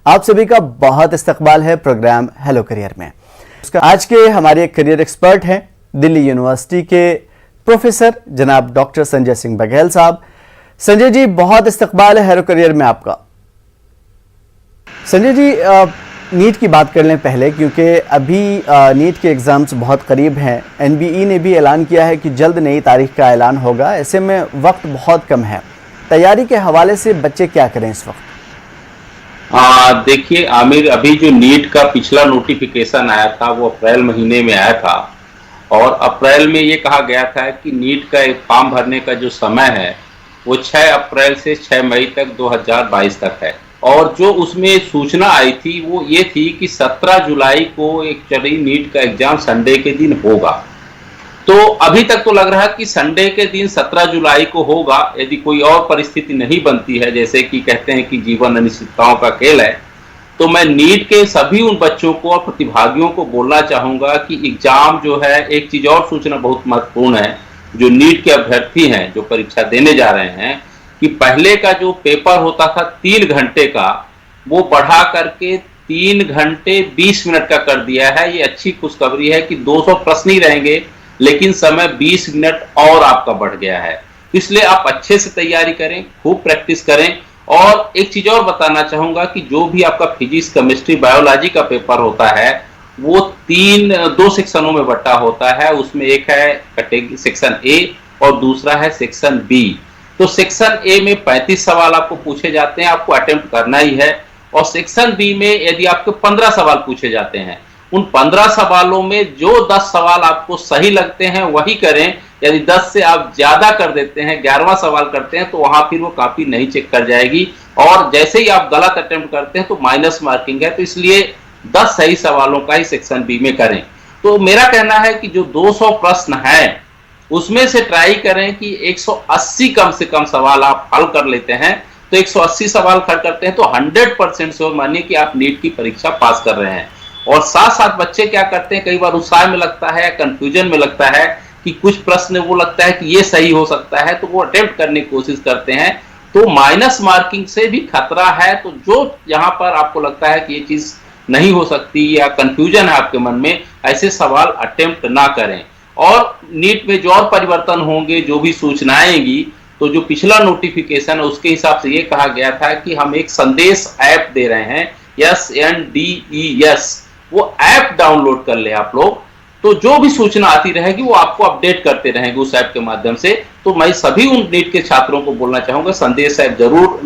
आप सभी का बहुत इस्तकबाल है प्रोग्राम हेलो करियर में। आज के हमारे करियर एक्सपर्ट हैं दिल्ली यूनिवर्सिटी के प्रोफेसर जनाब डॉक्टर संजय सिंह बघेल साहब। संजय जी, बहुत इस्तकबाल है हेलो करियर में आपका। संजय जी, नीट की बात कर लें पहले, क्योंकि अभी नीट के एग्ज़ाम्स बहुत करीब हैं। एनबीई ने भी ऐलान किया है कि जल्द नई तारीख का ऐलान होगा। ऐसे में वक्त बहुत कम है। तैयारी के हवाले से बच्चे क्या करें इस वक्त? देखिए आमिर, अभी जो नीट का पिछला नोटिफिकेशन आया था वो अप्रैल महीने में आया था और अप्रैल में ये कहा गया था कि नीट का एक फॉर्म भरने का जो समय है वो 6 अप्रैल से 6 मई तक 2022 तक है। और जो उसमें सूचना आई थी वो ये थी कि 17 जुलाई को एक्चुअली नीट का एग्जाम संडे के दिन होगा। तो अभी तक तो लग रहा है कि संडे के दिन 17 जुलाई को होगा, यदि कोई और परिस्थिति नहीं बनती है, जैसे कि कहते हैं कि जीवन अनिश्चितताओं का खेल है। तो मैं नीट के सभी उन बच्चों को और प्रतिभागियों को बोलना चाहूंगा कि एग्जाम जो है, एक चीज और सूचना बहुत महत्वपूर्ण है, जो नीट के अभ्यर्थी हैं जो परीक्षा देने जा रहे हैं, कि पहले का जो पेपर होता था 3 घंटे का, वो बढ़ा करके 3 घंटे 20 मिनट का कर दिया है। ये अच्छी खुशखबरी है कि 200 प्रश्न ही रहेंगे, लेकिन समय 20 मिनट और आपका बढ़ गया है। इसलिए आप अच्छे से तैयारी करें, खूब प्रैक्टिस करें। और एक चीज और बताना चाहूंगा कि जो भी आपका फिजिक्स, केमिस्ट्री, बायोलॉजी का पेपर होता है वो 2 सेक्शनों में बटा होता है। उसमें एक है कैटेगरी सेक्शन ए और दूसरा है सेक्शन बी। तो सेक्शन ए में 35 सवाल आपको पूछे जाते हैं, आपको अटेम्प्ट करना ही है। और सेक्शन बी में यदि आपको 15 सवाल पूछे जाते हैं, उन 15 सवालों में जो 10 सवाल आपको सही लगते हैं वही करें। यदि 10 से आप ज्यादा कर देते हैं, 11वां सवाल करते हैं, तो वहां फिर वो कॉपी नहीं चेक कर जाएगी। और जैसे ही आप गलत अटेम्प्ट करते हैं तो माइनस मार्किंग है। तो इसलिए 10 सही सवालों का ही सेक्शन बी में करें। तो मेरा कहना है कि जो 200 प्रश्न है उसमें से ट्राई करें कि 180 कम से कम सवाल आप हल कर लेते हैं। तो 180 सवाल हल करते हैं तो 100% से मानिए कि आप नीट की परीक्षा पास कर रहे हैं। और साथ साथ बच्चे क्या करते हैं, कई बार उत्साह में लगता है, कंफ्यूजन में लगता है कि कुछ प्रश्न वो लगता है कि ये सही हो सकता है, तो वो अटेम्प्ट करने की कोशिश करते हैं। तो माइनस मार्किंग से भी खतरा है। तो जो यहाँ पर आपको लगता है कि ये चीज नहीं हो सकती या कंफ्यूजन है आपके मन में, ऐसे सवाल अटेम्प्ट ना करें। और नीट में जो और परिवर्तन होंगे, जो भी सूचनाएं आएंगी, तो जो पिछला नोटिफिकेशन है उसके हिसाब से ये कहा गया था कि हम एक संदेश ऐप दे रहे हैं, SNDES। वो ऐप डाउनलोड कर ले आप लोग, तो जो भी सूचना आती रहेगी वो आपको अपडेट करते रहेंगे उस ऐप के माध्यम से। तो मैं सभी उन नीट के छात्रों को बोलना चाहूंगा, संदेश ऐप जरूर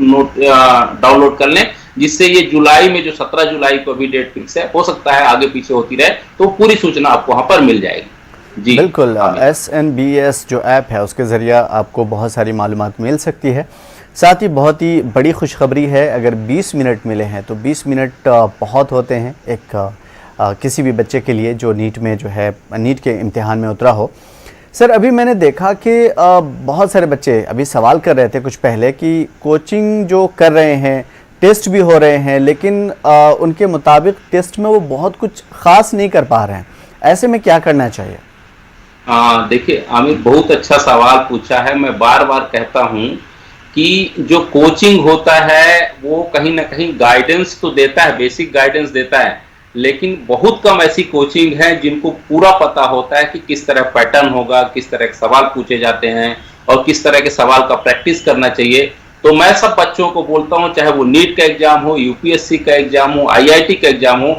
डाउनलोड कर लें, जिससे ये जुलाई में जो 17 जुलाई को भी डेट फिक्स है, हो सकता है आगे पीछे होती रहे, तो पूरी सूचना आपको वहां पर मिल जाएगी। जी बिल्कुल, SNBS जो ऐप है उसके ज़रिए आपको बहुत सारी मालूमात मिल सकती है। साथ ही बहुत ही बड़ी खुशखबरी है, अगर 20 मिनट मिले हैं तो 20 मिनट बहुत होते हैं एक किसी भी बच्चे के लिए जो नीट में जो है नीट के इम्तिहान में उतरा हो। सर, अभी मैंने देखा कि बहुत सारे बच्चे अभी सवाल कर रहे थे कुछ पहले कि कोचिंग जो कर रहे हैं, टेस्ट भी हो रहे हैं, लेकिन उनके मुताबिक टेस्ट में वो बहुत कुछ ख़ास नहीं कर पा रहे हैं। ऐसे में क्या करना चाहिए? देखिए आमिर, बहुत अच्छा सवाल पूछा है। मैं बार बार कहता हूं कि जो कोचिंग होता है वो कहीं ना कहीं गाइडेंस तो देता है, बेसिक गाइडेंस देता है, लेकिन बहुत कम ऐसी कोचिंग है जिनको पूरा पता होता है कि किस तरह पैटर्न होगा, किस तरह के सवाल पूछे जाते हैं और किस तरह के सवाल का प्रैक्टिस करना चाहिए। तो मैं सब बच्चों को बोलता हूं, चाहे वो नीट का एग्जाम हो, यूपीएससी का एग्जाम हो, IIT का एग्जाम हो,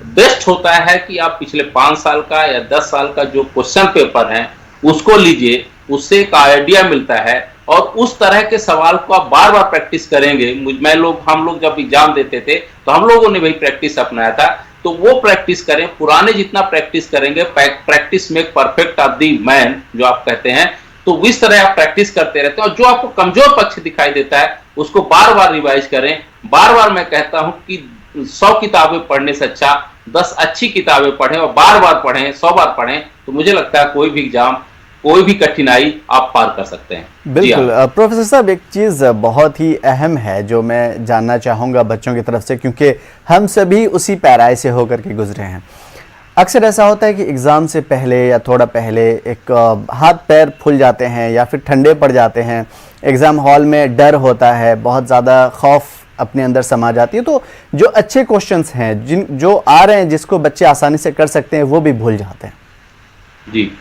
बेस्ट होता है कि आप पिछले 5 साल का या 10 साल का जो क्वेश्चन पेपर है उसको लीजिए, उससे एक आइडिया मिलता है। और उस तरह के सवाल को आप बार बार प्रैक्टिस करेंगे। हम लोग जब एग्जाम देते थे तो हम लोगों ने वही प्रैक्टिस अपनाया था। तो वो प्रैक्टिस करें, पुराने जितना प्रैक्टिस करेंगे, practice make perfect of the man जो आप कहते हैं, तो इस तरह आप प्रैक्टिस करते रहते हैं। और जो आपको कमजोर पक्ष दिखाई देता है उसको बार बार रिवाइज करें। बार बार मैं कहता हूं कि 100 किताबें पढ़ने से अच्छा 10 अच्छी किताबें पढ़ें और बार बार पढ़ें, 100 बार पढ़ें, तो मुझे लगता है कोई भी एग्जाम, कोई भी कठिनाई आप पार कर सकते हैं। बिल्कुल प्रोफेसर साहब, एक चीज़ बहुत ही अहम है जो मैं जानना चाहूँगा बच्चों की तरफ से, क्योंकि हम सभी उसी पैराए से होकर के गुजरे हैं। अक्सर ऐसा होता है कि एग्ज़ाम से पहले या थोड़ा पहले एक हाथ पैर फूल जाते हैं या फिर ठंडे पड़ जाते हैं, एग्ज़ाम हॉल में डर होता है, बहुत ज़्यादा खौफ अपने अंदर समा जाती है। तो जो अच्छे क्वेश्चंस हैं जो आ रहे हैं जिसको बच्चे आसानी से कर सकते हैं वो भी भूल जाते हैं। जी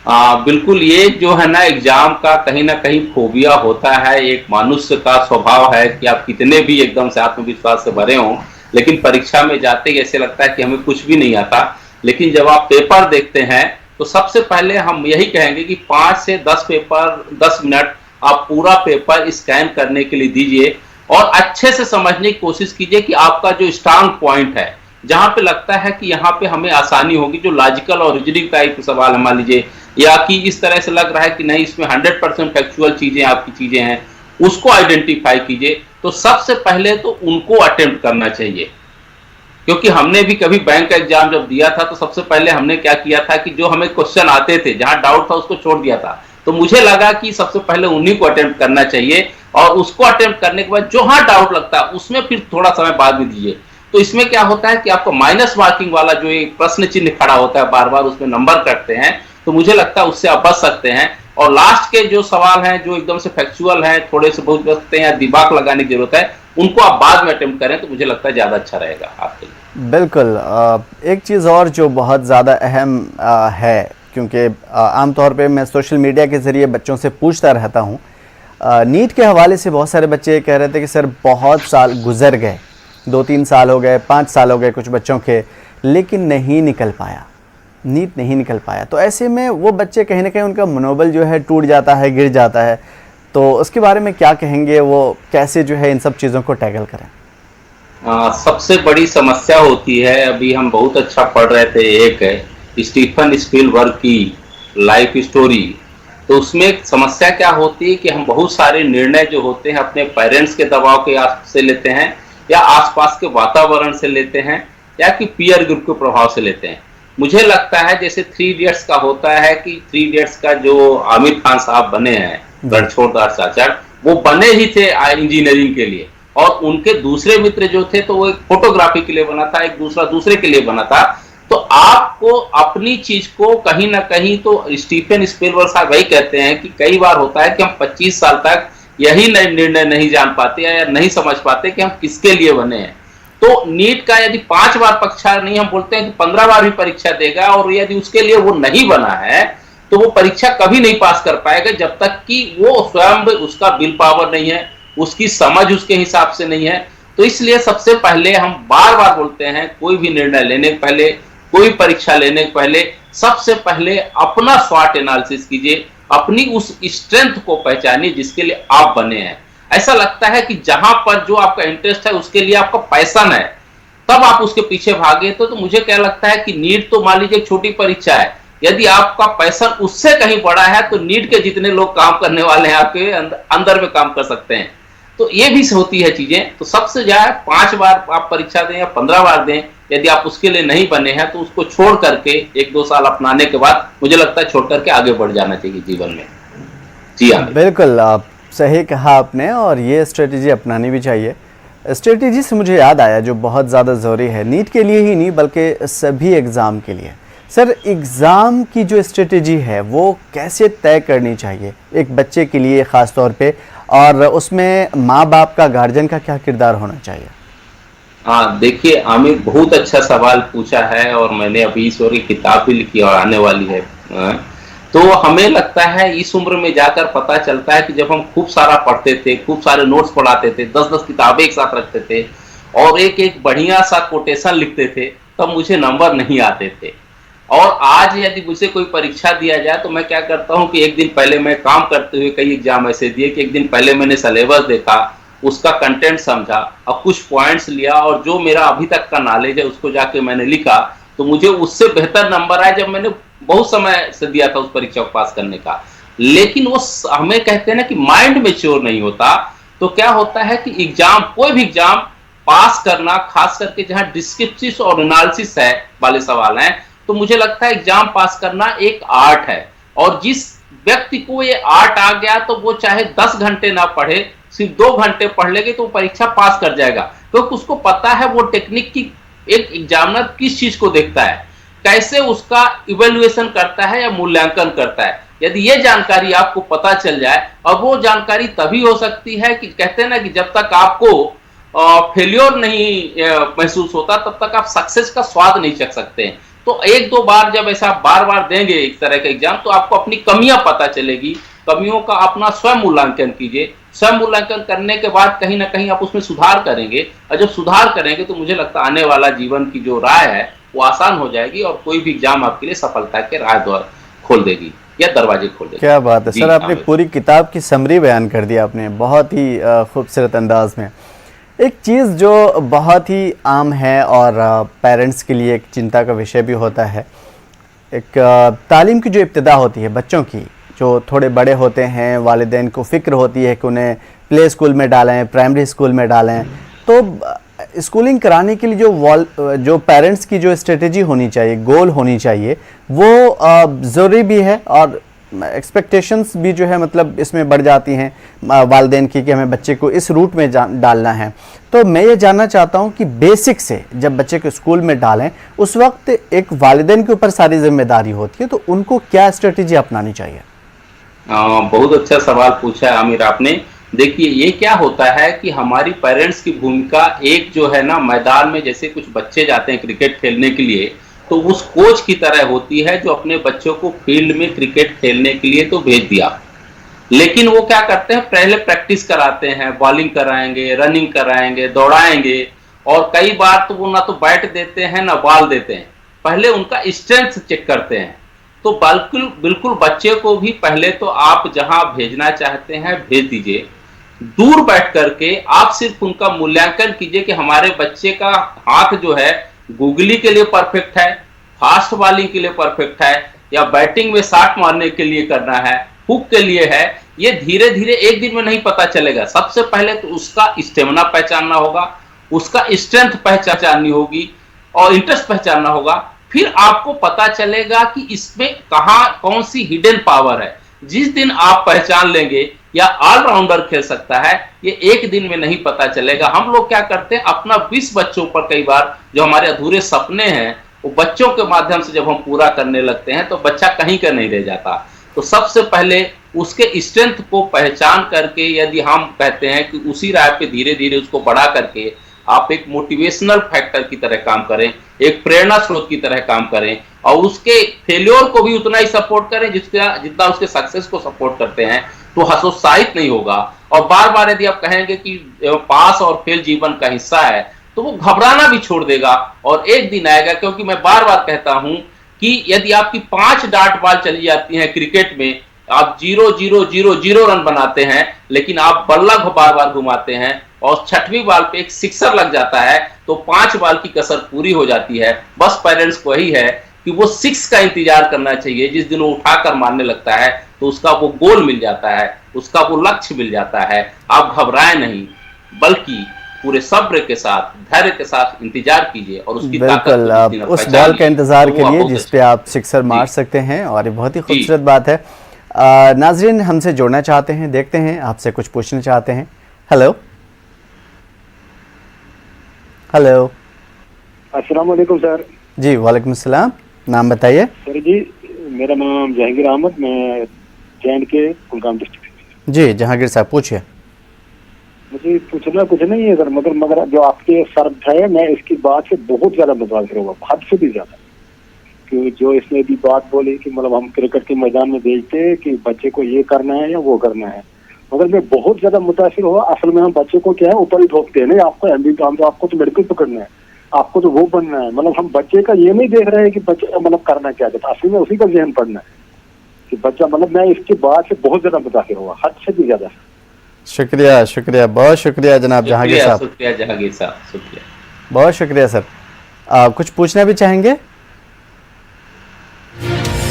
बिल्कुल, ये जो है ना एग्जाम का कहीं ना कहीं फोबिया होता है। एक मनुष्य का स्वभाव है कि आप कितने भी एकदम से आत्मविश्वास से भरे हों, लेकिन परीक्षा में जाते ही ऐसे लगता है कि हमें कुछ भी नहीं आता। लेकिन जब आप पेपर देखते हैं तो सबसे पहले हम यही कहेंगे कि 5 से 10 मिनट आप पूरा पेपर स्कैन करने के लिए दीजिए और अच्छे से समझने की कोशिश कीजिए कि आपका जो स्ट्रांग पॉइंट है, जहां पे लगता है कि यहाँ पे हमें आसानी होगी, जो लॉजिकल और रीजनिंग टाइप सवाल है मान लीजिए, या कि इस तरह से लग रहा है कि नहीं इसमें 100% फैक्चुअल चीजें आपकी चीजें हैं, उसको आइडेंटिफाई कीजिए। तो सबसे पहले तो उनको अटेम्प्ट करना चाहिए, क्योंकि हमने भी कभी बैंक का एग्जाम जब दिया था तो सबसे पहले हमने क्या किया था कि जो हमें क्वेश्चन आते थे जहां डाउट था उसको छोड़ दिया था। तो मुझे लगा कि सबसे पहले उन्हीं को अटेम्प्ट करना चाहिए और उसको अटेम्प्ट करने के बाद जो हाँ डाउट लगता है उसमें फिर थोड़ा समय बाद में दीजिए। तो इसमें क्या होता है कि आपको माइनस मार्किंग वाला जो एक प्रश्न चिन्ह खड़ा होता है बार बार उसमें नंबर कटते हैं, तो मुझे लगता है उससे आप बच सकते हैं। और लास्ट के जो सवाल हैं जो एकदम से फैक्चुअल हैं, थोड़े से बहुत बचते हैं या दिमाग लगाने की जरूरत है, उनको आप बाद में अटेम्प्ट करें तो मुझे लगता है ज्यादा अच्छा रहेगा आपके लिए। बिल्कुल। एक चीज़ और जो बहुत ज़्यादा अहम है, क्योंकि आमतौर पे मैं सोशल मीडिया के ज़रिए बच्चों से पूछता रहता हूँ, नीट के हवाले से बहुत सारे बच्चे कह रहे थे कि सर बहुत साल गुजर गए, 2-3 साल हो गए, 5 साल हो गए कुछ बच्चों के, लेकिन नहीं निकल पाया, नीट नहीं निकल पाया। तो ऐसे में वो बच्चे कहीं ना कहीं उनका मनोबल जो है टूट जाता है, गिर जाता है। तो उसके बारे में क्या कहेंगे, वो कैसे जो है इन सब चीज़ों को टैकल करें? सबसे बड़ी समस्या होती है, अभी हम बहुत अच्छा पढ़ रहे थे, एक है स्टीफन स्पिलबर्ग की लाइफ स्टोरी। तो उसमें एक समस्या क्या होती है कि हम बहुत सारे निर्णय जो होते हैं अपने पेरेंट्स के दबाव के से लेते हैं, या आसपास के वातावरण से लेते हैं, या कि पीयर ग्रुप के प्रभाव से लेते हैं। मुझे लगता है जैसे 3 इडियट्स का होता है कि 3 इडियट्स का जो आमिर खान साहब बने हैं, रणछोड़दार चाचा, वो बने ही थे इंजीनियरिंग के लिए, और उनके दूसरे मित्र जो थे तो वो एक फोटोग्राफी के लिए बना था, एक दूसरा दूसरे के लिए बना था। तो आपको अपनी चीज को कहीं ना कहीं, तो स्टीफन स्पिलबर्ग साहब वही कहते हैं कि कई बार होता है कि हम 25 साल तक यही निर्णय नहीं जान पाते या नहीं समझ पाते कि हम किसके लिए बने हैं। तो नीट का यदि 5 बार परीक्षा नहीं, हम बोलते हैं कि 15 बार भी परीक्षा देगा, और यदि उसके लिए वो नहीं बना है तो वो परीक्षा कभी नहीं पास कर पाएगा जब तक कि वो स्वयं उसका विल पावर नहीं है, उसकी समझ उसके हिसाब से नहीं है। तो इसलिए सबसे पहले हम बार बार बोलते हैं, कोई भी निर्णय लेने के पहले, कोई परीक्षा लेने के पहले, सबसे पहले अपना स्वॉट एनालिसिस कीजिए, अपनी उस स्ट्रेंथ को पहचानिए जिसके लिए आप बने हैं। ऐसा लगता है कि जहां पर जो आपका इंटरेस्ट है, उसके लिए आपका पैशन है, तब आप उसके पीछे भागे। तो मुझे क्या लगता है कि नीट तो मान लीजिए छोटी परीक्षा है, यदि आपका पैशन उससे कहीं बड़ा है तो नीट के जितने लोग काम करने वाले हैं आपके अंदर में काम कर सकते हैं। तो ये भी होती है चीजें। तो सबसे ज्यादा 5 बार आप परीक्षा दें या 15 बार दें, यदि आप उसके लिए नहीं बने हैं तो उसको छोड़ करके 1-2 साल अपनाने के बाद मुझे लगता है छोड़ करके आगे बढ़ जाना चाहिए जीवन में। जी हाँ, बिल्कुल, आप सही कहा आपने, और ये स्ट्रेटेजी अपनानी भी चाहिए। स्ट्रेटेजी से मुझे याद आया जो बहुत ज़्यादा ज़रूरी है, नीट के लिए ही नहीं बल्कि सभी एग्ज़ाम के लिए। सर, एग्ज़ाम की जो स्ट्रेटेजी है वो कैसे तय करनी चाहिए एक बच्चे के लिए ख़ास तौर पे, और उसमें माँ बाप का, गार्जियन का क्या किरदार होना चाहिए? हाँ देखिए आमिर, बहुत अच्छा सवाल पूछा है, और मैंने अभी इस ओर की किताब भी लिखी और आने वाली है। तो हमें लगता है इस उम्र में जाकर पता चलता है कि जब हम खूब सारा पढ़ते थे, खूब सारे नोट्स पढ़ाते थे, 10-10 किताबें एक साथ रखते थे और एक एक बढ़िया सा कोटेशन लिखते थे, तब मुझे नंबर नहीं आते थे। और आज यदि मुझे कोई परीक्षा दिया जाए तो मैं क्या करता हूं कि एक दिन पहले, मैं काम करते हुए कई एग्जाम ऐसे दिए कि एक दिन पहले मैंने सिलेबस देखा, उसका कंटेंट समझा और कुछ पॉइंट्स लिया, और जो मेरा अभी तक का नॉलेज है उसको जाके मैंने लिखा। तो मुझे उससे बेहतर नंबर आया जब मैंने बहुत समय से दिया था उस परीक्षा को पास करने का। लेकिन वो हमें कहते हैं ना कि माइंड मैच्योर नहीं होता। तो क्या होता है कि एग्जाम, कोई भी एग्जाम पास करना, खास करके जहां डिस्क्रिप्टिव और एनालिसिस है वाले सवाल हैं, तो मुझे लगता है एग्जाम पास करना एक आर्ट है। और जिस व्यक्ति को ये आर्ट आ गया तो वो चाहे 10 घंटे ना पढ़े, सिर्फ 2 घंटे पढ़ लेंगे तो परीक्षा पास कर जाएगा, क्योंकि तो उसको पता है वो टेक्निक की, एक एग्जामिनर किस चीज को देखता है, कैसे उसका इवेल्युएशन करता है या मूल्यांकन करता है। यदि ये जानकारी आपको पता चल जाए, और वो जानकारी तभी हो सकती है कि कहते हैं ना कि जब तक आपको फेल्योर नहीं महसूस होता तब तक आप सक्सेस का स्वाद नहीं चख सकते हैं। तो एक दो बार जब ऐसा बार बार देंगे इस तरह का एग्जाम, तो आपको अपनी कमियां पता चलेगी। कमियों का अपना स्वयं मूल्यांकन कीजिए। स्वयं मूल्यांकन करने के बाद कहीं ना कहीं आप उसमें सुधार करेंगे, और जब सुधार करेंगे तो मुझे लगता है आने वाला जीवन की जो राह है वो आसान हो जाएगी, और कोई भी एग्जाम आपके लिए सफलता के राह द्वार खोल देगी या दरवाजे खोल देगी। क्या बात है सर, आपने पूरी किताब की समरी बयान कर दिया आपने बहुत ही खूबसूरत अंदाज में। एक चीज़ जो बहुत ही आम है और पेरेंट्स के लिए एक चिंता का विषय भी होता है, एक तालीम की जो इब्तिदा होती है बच्चों की, जो थोड़े बड़े होते हैं, वालिदैन को फ़िक्र होती है कि उन्हें प्ले स्कूल में डालें, प्राइमरी स्कूल में डालें, तो स्कूलिंग कराने के लिए जो पेरेंट्स की जो स्ट्रेटजी होनी चाहिए, गोल होनी चाहिए, वो ज़रूरी भी है, और एक्सपेक्टेशंस भी जो है मतलब इसमें बढ़ जाती हैं वालिदैन की कि हमें बच्चे को इस रूट में डालना है। तो मैं ये जानना चाहता हूँ कि बेसिक से जब बच्चे को स्कूल में डालें उस वक्त एक वालिदैन के ऊपर सारी जिम्मेदारी होती है, तो उनको क्या स्ट्रेटजी अपनानी चाहिए? बहुत अच्छा सवाल पूछा है आमिर आपने। देखिए, ये क्या होता है कि हमारी पेरेंट्स की भूमिका एक जो है ना, मैदान में जैसे कुछ बच्चे जाते हैं क्रिकेट खेलने के लिए, तो उस कोच की तरह होती है जो अपने बच्चों को फील्ड में क्रिकेट खेलने के लिए तो भेज दिया, लेकिन वो क्या करते हैं, पहले प्रैक्टिस कराते हैं, बॉलिंग कराएंगे, रनिंग कराएंगे, दौड़ाएंगे, और कई बार तो वो ना तो बैट देते हैं ना बॉल देते हैं, पहले उनका स्ट्रेंथ चेक करते हैं। तो बिल्कुल बिल्कुल बच्चे को भी पहले तो आप जहां भेजना चाहते हैं भेज दीजिए, दूर बैठ करके आप सिर्फ उनका मूल्यांकन कीजिए कि हमारे बच्चे का हाथ जो है गूगली के लिए परफेक्ट है, फास्ट बॉलिंग के लिए परफेक्ट है, या बैटिंग में शॉट मारने के लिए करना है, हुक के लिए है। ये धीरे धीरे एक दिन में नहीं पता चलेगा। सबसे पहले तो उसका स्टेमिना पहचानना होगा, उसका स्ट्रेंथ पहचाननी होगी, और इंटरेस्ट पहचानना होगा। फिर आपको पता चलेगा कि इसमें कहां कौन सी हिडन पावर है। जिस दिन आप पहचान लेंगे या ऑलराउंडर खेल सकता है, ये एक दिन में नहीं पता चलेगा। हम लोग क्या करते हैं, अपना 20 बच्चों पर कई बार जो हमारे अधूरे सपने हैं वो बच्चों के माध्यम से जब हम पूरा करने लगते हैं तो बच्चा कहीं का नहीं रह जाता। तो सबसे पहले उसके स्ट्रेंथ को पहचान करके, यदि हम कहते हैं कि उसी राह पे धीरे धीरे उसको बढ़ा करके आप एक मोटिवेशनल फैक्टर की तरह काम करें, एक प्रेरणा स्रोत की तरह काम करें, और उसके फेल्योर को भी उतना ही सपोर्ट करें जितना उसके सक्सेस को सपोर्ट करते हैं, तो हतोत्साहित नहीं होगा। और बार बार यदि आप कहेंगे कि पास और फेल जीवन का हिस्सा है, तो वो घबराना भी छोड़ देगा, और एक दिन आएगा। क्योंकि मैं बार बार कहता हूं कि यदि आपकी 5 डॉट बॉल चली जाती है क्रिकेट में, आप 0-0-0-0 रन बनाते हैं, लेकिन आप बल्ला बार बार घुमाते हैं और 6वीं बॉल पे एक सिक्सर लग जाता है, तो 5 बॉल की कसर पूरी हो जाती है। बस पेरेंट्स को यही है कि वो 6 का इंतजार करना चाहिए। जिस दिन वो उठाकर मारने लगता है तो उसका वो गोल मिल जाता है, उसका वो लक्ष्य मिल जाता है। आप घबराएं नहीं, बल्कि पूरे सब्र के साथ, धैर्य के साथ इंतजार कीजिए, और उसकी बिल्कुल आप उस बॉल का इंतजार करिए जिस पे आप सिक्सर मार सकते हैं, और ये बहुत ही खूबसूरत बात है। नाजरीन हमसे जुड़ना चाहते हैं, देखते हैं आपसे कुछ पूछना चाहते हैं। हेलो हेलो, अस्सलाम वालेकुम सर। जी वालेकुम सलाम, नाम बताइए। सर जी, मेरा नाम जहांगीर अहमद, मैं जैन के कुलगाम डिस्ट्रिक्ट। जी जहांगीर साहब पूछिए। मुझे पूछना कुछ नहीं है सर, मगर जो आपके शर्त है, मैं इसकी बात से बहुत ज्यादा मुतासिर हुआ, हद से भी ज्यादा। कि जो इसने भी बात बोली कि मतलब हम क्रिकेट के मैदान में भेजते हैं कि बच्चे को ये करना है या वो करना है, मगर मैं बहुत ज्यादा मुतासिर हुआ। असल में हम बच्चे को क्या है ऊपर ही ठोकते हैं, नहीं आपको एमबी काम, तो आपको तो मेडिकल पकड़ना है, आपको तो वो बनना है। मतलब हम बच्चे का ये नहीं देख रहे हैं कि बच्चे का मतलब करना क्या चाहता है, असल में उसी का ज़हन पढ़ना है कि बच्चा, मतलब मैं इसके बाद से बहुत ज्यादा मुतासिर हुआ, हद से भी ज्यादा। शुक्रिया शुक्रिया, बहुत शुक्रिया जनाब जहांगीर साहब। शुक्रिया जहांगीर साहब, शुक्रिया, बहुत शुक्रिया सर। कुछ पूछना भी चाहेंगे?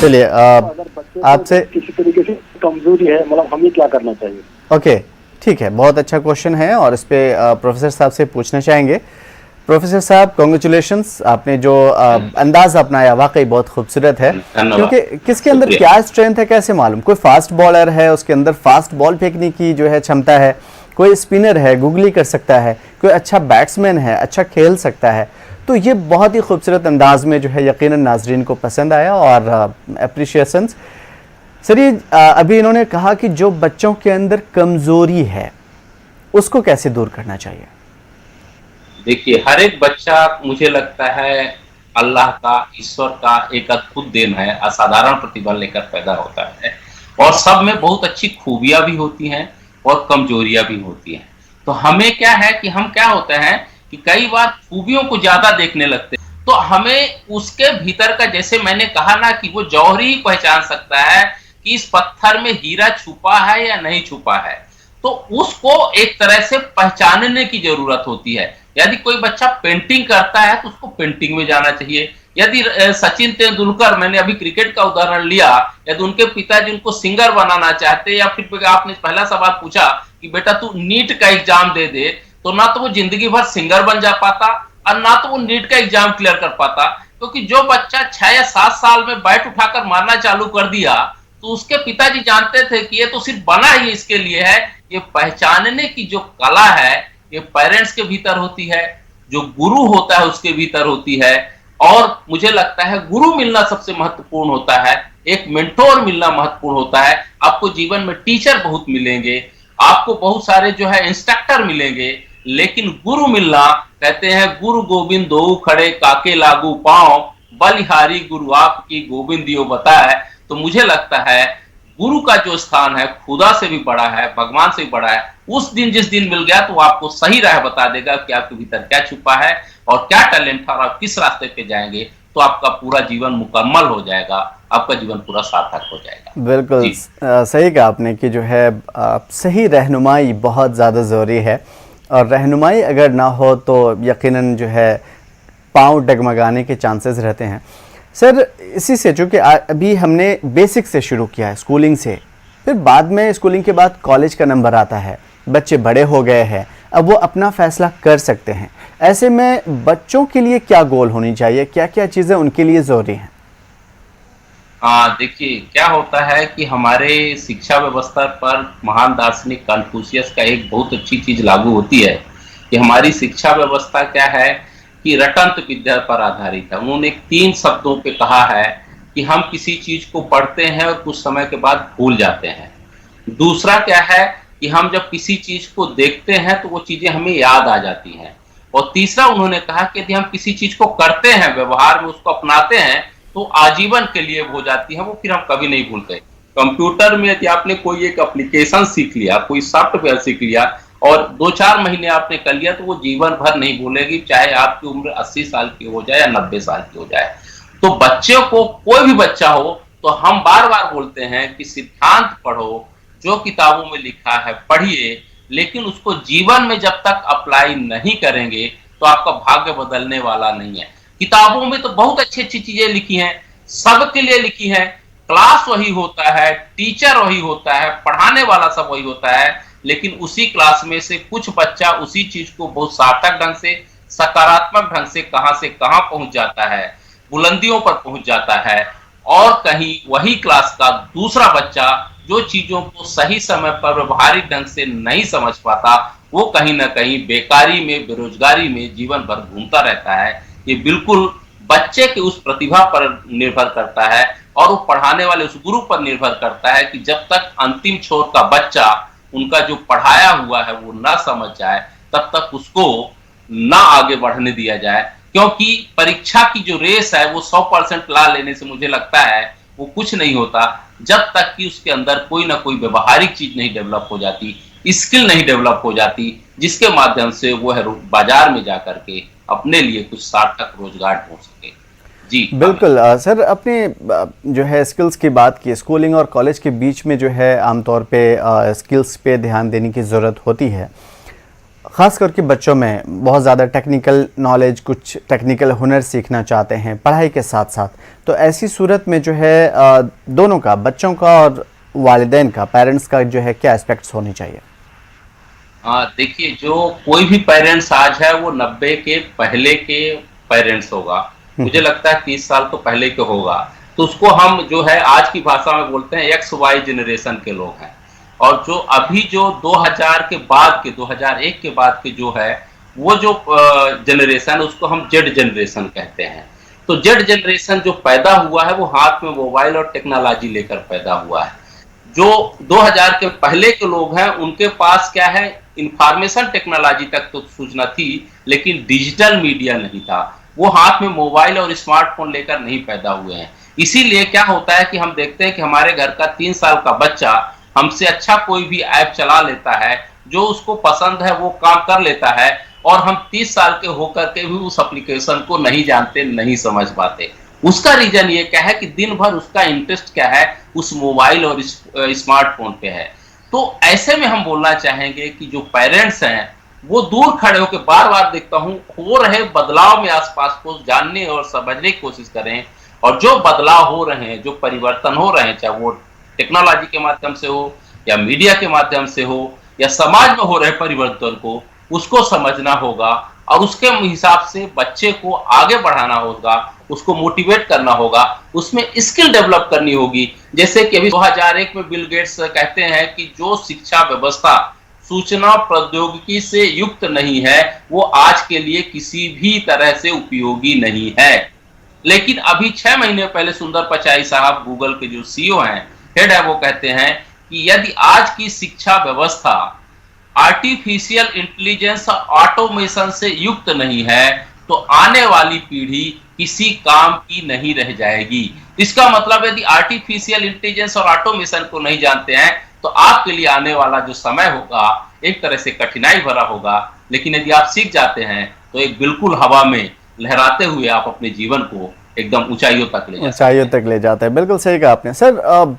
चलिए आपसे किसी तरीके से कमजोरी है, मतलब हमें क्या करना चाहिए? ओके ठीक है, बहुत अच्छा क्वेश्चन है, और इस पे प्रोफेसर साहब से पूछना चाहेंगे। प्रोफेसर साहब कॉन्ग्रेचुलेशंस, आपने जो अंदाज अपनाया वाकई बहुत खूबसूरत है। क्योंकि किसके अंदर क्या स्ट्रेंथ है कैसे मालूम? कोई फास्ट बॉलर है, उसके अंदर फास्ट बॉल फेंकने की जो है क्षमता है, कोई स्पिनर है गूगली कर सकता है, कोई अच्छा बैट्समैन है अच्छा खेल सकता है। तो ये बहुत ही खूबसूरत अंदाज में जो है यकीनन नाजरीन को पसंद आया, और अप्रिशिएशंस। सर ये अभी इन्होंने कहा कि जो बच्चों के अंदर कमजोरी है उसको कैसे दूर करना चाहिए? देखिए, हर एक बच्चा मुझे लगता है अल्लाह का, ईश्वर का एक अद्भुत देन है, असाधारण प्रतिभा लेकर पैदा होता है और सब में बहुत अच्छी खूबियां भी होती हैं और कमजोरियां भी होती हैं। तो हमें क्या है कि हम क्या होता है कि कई बार खूबियों को ज्यादा देखने लगते हैं, तो हमें उसके भीतर का, जैसे मैंने कहा ना कि वो जौहरी ही पहचान सकता है कि इस पत्थर में हीरा छुपा है या नहीं छुपा है, तो उसको एक तरह से पहचानने की जरूरत होती है। यदि कोई बच्चा पेंटिंग करता है तो उसको पेंटिंग में जाना चाहिए। यदि सचिन तेंदुलकर, मैंने अभी क्रिकेट का उदाहरण लिया, यदि उनके पिताजी उनको सिंगर बनाना चाहते, या फिर आपने पहला सवाल पूछा कि बेटा तू नीट का एग्जाम दे दे, तो ना तो वो जिंदगी भर सिंगर बन जा पाता और ना तो वो नीट का एग्जाम क्लियर कर पाता, क्योंकि जो बच्चा 6 या 7 साल में बैट उठाकर मारना चालू कर दिया, तो उसके पिताजी जानते थे कि ये तो सिर्फ बना ही इसके लिए है। ये पहचानने की जो कला है ये पेरेंट्स के भीतर होती है, जो गुरु होता है उसके भीतर होती है, और मुझे लगता है गुरु मिलना सबसे महत्वपूर्ण होता है, एक मेंटोर मिलना महत्वपूर्ण होता है। आपको जीवन में टीचर बहुत मिलेंगे, आपको बहुत सारे जो है इंस्ट्रक्टर मिलेंगे, लेकिन गुरु मिलना, कहते हैं गुरु गोविंद दो खड़े काके लागू पांव, बलिहारी गुरु आपकी गोविंद दियो बताए। तो मुझे लगता है गुरु का जो स्थान है खुदा से भी बड़ा है, भगवान से भी बड़ा है। उस दिन जिस दिन मिल गया तो आपको सही राह बता देगा कि आपके भीतर क्या छुपा है और क्या टैलेंट है और आप किस रास्ते पे जाएंगे, तो आपका पूरा जीवन मुकम्मल हो जाएगा, आपका जीवन पूरा सार्थक हो जाएगा। बिल्कुल सही कहा आपने कि जो है सही रहनुमाई बहुत ज़्यादा ज़रूरी है, और रहनुमाई अगर ना हो तो यकीनन जो है पाँव डगमगाने के चांसेस रहते हैं। सर इसी से चूँकि अभी हमने बेसिक से शुरू किया है, स्कूलिंग से, फिर बाद में स्कूलिंग के बाद कॉलेज का नंबर आता है, बच्चे बड़े हो गए हैं, अब वो अपना फैसला कर सकते हैं। ऐसे में बच्चों के लिए क्या गोल होनी चाहिए, क्या क्या चीज़ें उनके लिए ज़रूरी हैं? हाँ, देखिए क्या होता है कि हमारे शिक्षा व्यवस्था पर महान दार्शनिक कन्फ्यूशियस का एक बहुत अच्छी चीज लागू होती है कि हमारी शिक्षा व्यवस्था क्या है कि रटंत विद्या पर आधारित है। उन्होंने 3 शब्दों पे कहा है कि हम किसी चीज को पढ़ते हैं और कुछ समय के बाद भूल जाते हैं। दूसरा क्या है कि हम जब किसी चीज को देखते हैं तो वो चीजें हमें याद आ जाती हैं। और तीसरा उन्होंने कहा कि यदि हम किसी चीज को करते हैं, व्यवहार में उसको अपनाते हैं, तो आजीवन के लिए हो जाती है, वो फिर हम कभी नहीं भूलते। कंप्यूटर में यदि आपने कोई एक एप्लीकेशन सीख लिया, कोई सॉफ्टवेयर सीख लिया और 2-4 महीने आपने कर लिया, तो वो जीवन भर नहीं भूलेगी, चाहे आपकी उम्र 80 साल की हो जाए या 90 साल की हो जाए। तो बच्चों को, कोई भी बच्चा हो, तो हम बार बार बोलते हैं कि सिद्धांत पढ़ो, जो किताबों में लिखा है पढ़िए, लेकिन उसको जीवन में जब तक अप्लाई नहीं करेंगे तो आपका भाग्य बदलने वाला नहीं है। किताबों में तो बहुत अच्छी अच्छी चीजें लिखी हैं, सबके लिए लिखी हैं, क्लास वही होता है, टीचर वही होता है, पढ़ाने वाला सब वही होता है, लेकिन उसी क्लास में से कुछ बच्चा उसी चीज को बहुत सार्थक ढंग से, सकारात्मक ढंग से कहां पहुंच जाता है, बुलंदियों पर पहुंच जाता है, और कहीं वही क्लास का दूसरा बच्चा जो चीजों को सही समय पर व्यवहारिक ढंग से नहीं समझ पाता, वो कहीं ना कहीं बेकारी में, बेरोजगारी में जीवन भर घूमता रहता है। ये बिल्कुल बच्चे के उस प्रतिभा पर निर्भर करता है और वो पढ़ाने वाले उस गुरु पर निर्भर करता है कि जब तक अंतिम छोर का बच्चा उनका जो पढ़ाया हुआ है वो ना समझ जाए, तब तक उसको ना आगे बढ़ने दिया जाए। क्योंकि परीक्षा की जो रेस है वो 100% ला लेने से मुझे लगता है वो कुछ नहीं होता, जब तक कि उसके अंदर कोई ना कोई व्यवहारिक चीज नहीं डेवलप हो जाती, स्किल नहीं डेवलप हो जाती, जिसके माध्यम से वो है बाजार में जाकर के अपने लिए कुछ सार्थक रोजगार ढूंढ सके। जी बिल्कुल सर, अपने जो है स्किल्स की बात की, स्कूलिंग और कॉलेज के बीच में जो है आमतौर पे स्किल्स पे ध्यान देने की ज़रूरत होती है, ख़ास करके बच्चों में बहुत ज़्यादा टेक्निकल नॉलेज, कुछ टेक्निकल हुनर सीखना चाहते हैं पढ़ाई के साथ साथ। तो ऐसी सूरत में जो है दोनों का, बच्चों का और वालिदैन का, पेरेंट्स का जो है क्या एस्पेक्ट्स होने चाहिए? देखिए, जो कोई भी पेरेंट्स आज है वो 90 के पहले के पेरेंट्स होगा, मुझे लगता है 30 साल तो पहले के होगा, तो उसको हम जो है आज की भाषा में बोलते हैं XY जनरेशन के लोग हैं। और जो अभी जो 2000 के बाद के, 2001 के बाद के जो है वो जो जनरेशन, उसको हम Z जनरेशन कहते हैं। तो जेड जनरेशन जो पैदा हुआ है वो हाथ में मोबाइल और टेक्नोलॉजी लेकर पैदा हुआ है। जो 2000 के पहले के लोग हैं उनके पास क्या है, इंफॉर्मेशन टेक्नोलॉजी तक तो सूचना थी, लेकिन डिजिटल मीडिया नहीं था। वो हाथ में मोबाइल और स्मार्टफोन लेकर नहीं पैदा हुए हैं। इसीलिए क्या होता है कि हम देखते हैं कि हमारे घर का 3 साल का बच्चा हमसे अच्छा कोई भी ऐप चला लेता है, जो उसको पसंद है वो काम कर लेता है, और हम 30 साल के होकर के भी उस एप्लीकेशन को नहीं जानते, नहीं समझ पाते। उसका रीजन ये क्या है कि दिन भर उसका इंटरेस्ट क्या है, उस मोबाइल और स्मार्टफोन पे है। तो ऐसे में हम बोलना चाहेंगे कि जो पेरेंट्स हैं वो दूर खड़े होकर, बार बार देखता हूं, हो रहे बदलाव में आसपास को जानने और समझने की कोशिश करें, और जो बदलाव हो रहे हैं, जो परिवर्तन हो रहे हैं, चाहे वो टेक्नोलॉजी के माध्यम से हो या मीडिया के माध्यम से हो या समाज में हो रहे परिवर्तन को, उसको समझना होगा और उसके हिसाब से बच्चे को आगे बढ़ाना होगा, उसको मोटिवेट करना होगा, उसमें स्किल डेवलप करनी होगी। जैसे कि अभी 2001 में बिल गेट्स कहते हैं कि जो शिक्षा व्यवस्था सूचना प्रौद्योगिकी से युक्त नहीं है वो आज के लिए किसी भी तरह से उपयोगी नहीं है। लेकिन अभी 6 महीने पहले सुंदर पिचाई साहब, गूगल के जो सीईओ हैं, हेड है, वो कहते हैं कि यदि आज की शिक्षा व्यवस्था आर्टिफिशियल इंटेलिजेंस और ऑटोमेशन से युक्त नहीं है तो आने वाली पीढ़ी किसी काम की नहीं रह जाएगी। इसका मतलब यदि आर्टिफिशियल इंटेलिजेंस और ऑटोमेशन को नहीं जानते हैं तो आपके लिए आने वाला जो समय होगा एक तरह से कठिनाई भरा होगा, लेकिन यदि आप सीख जाते हैं तो एक बिल्कुल हवा में लहराते हुए आप अपने जीवन को एकदम ऊंचाइयों तक ले जाते हैं। ऊंचाइयों तक ले जाता है, बिल्कुल सही कहा आपने। सर